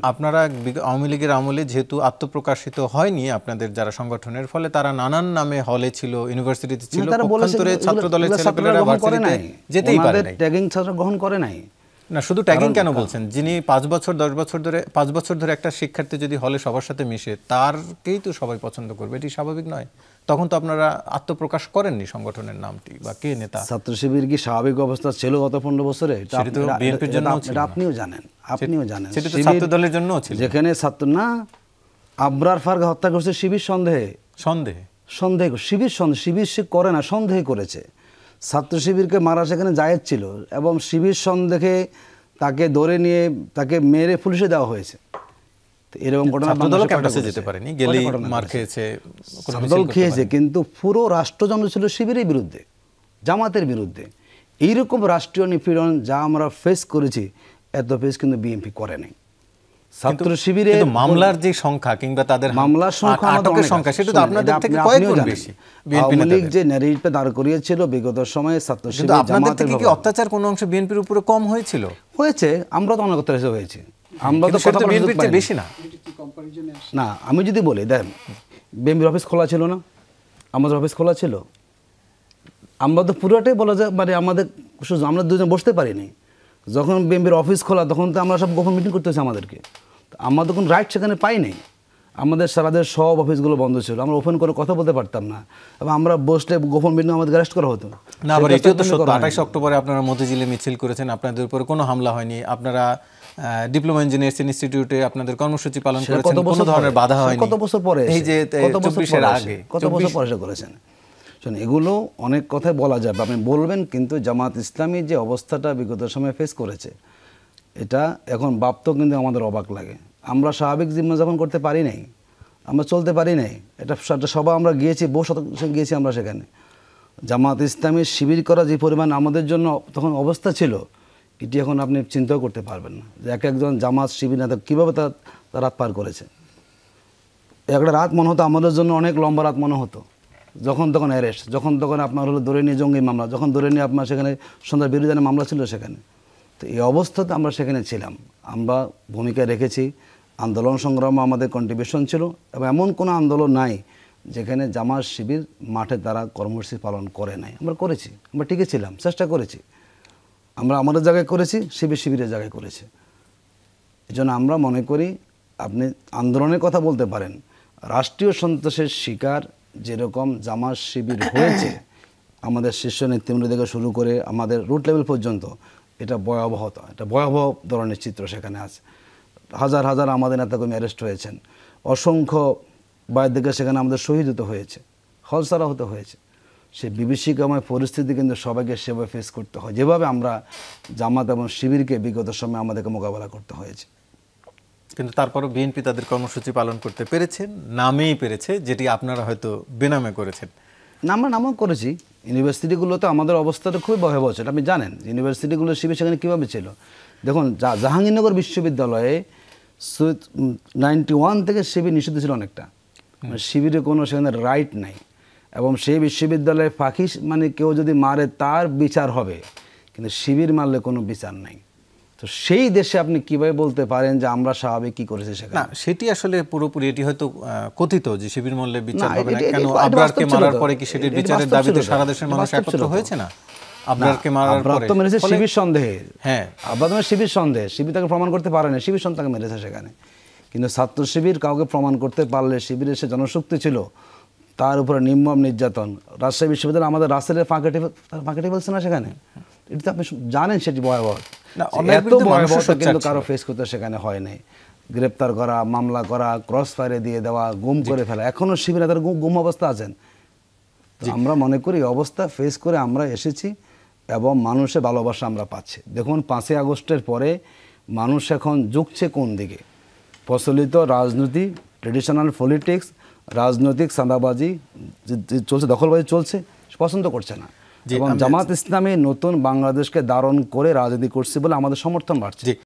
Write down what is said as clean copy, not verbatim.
আপনারা আওয়ামী লীগের আমলে যেহেতু আত্মপ্রকাশিত হয়নি আপনাদের যারা সংগঠনের, ফলে তারা নানান নামে হলে ছিল, ইউনিভার্সিটিতে ছিল, পক্ষান্তরে ছাত্র দলের ছেলেপেলেরা ভার্সিটিতে যেতেই পারে নাই। ট্যাগিং ছাত্র গ্রহণ করে নাই। না, শুধু ট্যাগিং কেন বলছেন? যিনি 5 বছর 10 বছর ধরে 5 বছর ধরে একটা শিক্ষার্থী যদি হলে সবার সাথে মিশে, তারকেই তো সবাই পছন্দ করবে, এটি স্বাভাবিক নয়? তখন তো আপনারা আত্মপ্রকাশ করেননি সংগঠনের নামটি বা কে নেতা। ছাত্র শিবির কি স্বাভাবিক অবস্থা ছিল গত 15 বছরে? বিএনপির জন্য আপনিও জানেন, সেটা তো ছাত্র দলের জন্য ছিল, যেখানে ছাত্র না আবরার ফারুক হত্যা করছে শিবির সন্দেহে। শিবির সে করে না, সন্দেহে করেছে। ছাত্র শিবিরকে মারা সেখানে জায়েজ ছিল এবং শিবির সন্দেহে তাকে ধরে নিয়ে তাকে মেরে পুলিশে দেওয়া হয়েছে। এরকম ঘটনা যেতে পারেনি, গেলেই মার খেয়েছে, দল খেয়েছে, কিন্তু পুরো রাষ্ট্রযন্ত্র ছিল শিবিরের বিরুদ্ধে, জামাতের বিরুদ্ধে। এইরকম রাষ্ট্রীয় নিপীড়ন যা আমরা ফেস করেছি, এত ফেস কিন্তু বিএনপি করে নাই। ছাত্র শিবিরের মামলার যে সংখ্যা কিংবা তাদের মামলার সংখ্যা, আটকের সংখ্যা, সেটা তো আপনাদের থেকে কয়েক গুণ বেশি। আওয়ামী লীগ যে ন্যারেটিভটা দাঁড় করিয়েছিল বিগত সময়ে ছাত্র শিবির, আপনাদের থেকে কি অত্যাচার কোনো অংশ বিএনপির উপরে কম হয়েছিল? হয়েছে, আমরা তো অনেক অত্যাচার হয়েছে। আমরা তো কথা বিএনপির চেয়ে বেশি না। না, আমি যদি বলি, দেখেন বিএনপির অফিস খোলা ছিল না, আমাদের অফিস খোলা ছিল। আমরা তো পুরোটাই বলা যায় মানে আমাদের আমরা দুজন বসতে পারিনি। যখন বিএনপির অফিস খোলা তখন তো আমরা সব গোপন মিটিং করতে হয়েছে আমাদেরকে। আমরা তো কোনো রাইট সেখানে পাই নাই। আমাদের সারাদের সব অফিসগুলো বন্ধ ছিল, আমরা ওপেন করে কথা বলতে পারতাম না এবং আমরা বসলে গোপন মিটিং আমাদের অ্যারেস্ট করা হতো না। আবার এটিও তো সত্য, 28 অক্টোবরে আপনারা মতিঝিলে মিছিল করেছেন, আপনাদের উপরে কোনো হামলা হয়নি। আপনারা ডিপ্লোমা ইঞ্জিনিয়ার্স ইনস্টিটিউটে আপনাদের কর্মসূচি পালন করেছেন, কোনো ধরনের বাধা হয়নি। কত বছর পরে, এই যে 24 এর আগে, কত বছর পরে করেছেন। এগুলো অনেক কথাই বলা যাবে, আপনি বলবেন, কিন্তু জামাত ইসলামী যে অবস্থাটা বিগত সময়ে ফেস করেছে, এটা এখন ভাবতেও কিন্তু আমাদের অবাক লাগে। আমরা স্বাভাবিক জীবনযাপন করতে পারি নাই, আমরা চলতে পারি নাই। এটা সবাই আমরা গিয়েছি, বহু শতাংশ গিয়েছি আমরা সেখানে। জামাত ইসলামীর শিবির করা যে পরিমাণ আমাদের জন্য তখন অবস্থা ছিল, এটি এখন আপনি চিন্তাও করতে পারবেন না যে একজন জামাত শিবির নেতা কীভাবে তার রাত পার করেছে। একটা রাত মনে হতো আমাদের জন্য অনেক লম্বা রাত মনে হতো। যখন তখন অ্যারেস্ট, যখন তখন আপনার হলো ধরে নিয়ে জঙ্গি মামলা, যখন ধরে নিয়ে আপনার সেখানে সন্ধ্যার বিরোধী মামলা ছিল সেখানে। তো এই অবস্থাতে আমরা সেখানে ছিলাম, আমরা ভূমিকা রেখেছি, আন্দোলন সংগ্রামে আমাদের কন্ট্রিবিউশন ছিল এবং এমন কোনো আন্দোলন নাই যেখানে জামাত শিবির মাঠে তারা কর্মসূচি পালন করে নাই। আমরা করেছি, আমরা টিকে ছিলাম, চেষ্টা করেছি। আমরা আমাদের জায়গায় করেছি, শিবিরের জায়গায় করেছি। এই জন্য আমরা মনে করি আপনি আন্দোলনের কথা বলতে পারেন, রাষ্ট্রীয় সন্ত্রাসের শিকার যেরকম জামাত শিবির হয়েছে, আমাদের শীর্ষ নেতৃবৃন্দ থেকে শুরু করে আমাদের রুট লেভেল পর্যন্ত, এটা ভয়াবহতা, এটা ভয়াবহ ধরনের চিত্র সেখানে আছে। হাজার হাজার আমাদের নেতাকর্মী অ্যারেস্ট হয়েছেন, অসংখ্য বাইরের দিকে সেখানে আমাদের শহীদ হতে হয়েছে, হলসারা হতে হয়েছে। সে বিভীষিকাময় পরিস্থিতি কিন্তু সবাইকে সেভাবে ফেস করতে হয়, যেভাবে আমরা জামাত এবং শিবিরকে বিগত সময়ে আমাদেরকে মোকাবেলা করতে হয়েছে। কিন্তু তারপরও বিএনপি তাদের কর্মসূচি পালন করতে পেরেছেন, নামেই পেরেছে, যেটি আপনারা হয়তো বেনামে করেছেন। না, আমরা নামও করেছি। ইউনিভার্সিটিগুলোতে আমাদের অবস্থাটা খুবই ভয়াবহ ছিল। আপনি জানেন ইউনিভার্সিটিগুলো শিবির সেখানে কীভাবে ছিল। দেখুন, জাহাঙ্গীরনগর বিশ্ববিদ্যালয়ে 91 থেকে শিবির নিষিদ্ধ ছিল অনেকটা, শিবিরে কোনো সেখানে রাইট নাই এবং সেই বিশ্ববিদ্যালয়ে ফাঁকি মানে কেউ যদি মারে তার বিচার হবে, কিন্তু শিবির মারলে কোনো বিচার নাই। তো সেই দেশে আপনি কিভাবে বলতে পারেন যে আমরা স্বাভাবিক কি করেছি সেখানে? না, সেটি আসলে পুরোপুরি এটি হয়তো কথিত যে শিবির মূল্যে বিচার হবে না। কেন আবরারকে মারার পরে কি সেটির বিচারের দাবিতে সারা দেশের মানুষ একত্র হয়েছে না? আবরারকে মারার পরে তো মেরেছে শিবির সন্দেহে। হ্যাঁ, আবরার শিবির সন্দেহে, শিবির তাকে প্রমাণ করতে পারে না, শিবির সন্দেহে মেরেছে সেখানে। কিন্তু ছাত্র শিবির কাউকে প্রমাণ করতে পারলে, শিবিরের সে জনশক্তি ছিল, তার উপরে নির্মম নির্যাতন। রাজশাহী বিশ্ববিদ্যালয় আমাদের রাসেলের ফাঁকাটি বলছে না সেখানে, এটা তো আপনি জানেন সেটি ভয়াবহ। এত ভয়াবহতা কিন্তু কারো ফেস করতে সেখানে হয় নাই। গ্রেপ্তার করা, মামলা করা, ক্রস ফায়ারে দিয়ে দেওয়া, গুম করে ফেলা, এখনও শিবিরে তারা গুম অবস্থা আছেন। আমরা মনে করি এই অবস্থা ফেস করে আমরা এসেছি এবং মানুষের ভালোবাসা আমরা পাচ্ছি। দেখুন, 5ই আগস্টের পরে মানুষ এখন ঝুঁকছে কোন দিকে? প্রচলিত রাজনীতি, ট্রেডিশনাল পলিটিক্স, রাজনৈতিক চাঁদাবাজি চলছে, দখলবাজি চলছে, পছন্দ করছে না। এবং জামাত ইসলামী নতুন বাংলাদেশকে ধারণ করে রাজনীতি করছে বলে আমাদের সমর্থন বাড়ছে।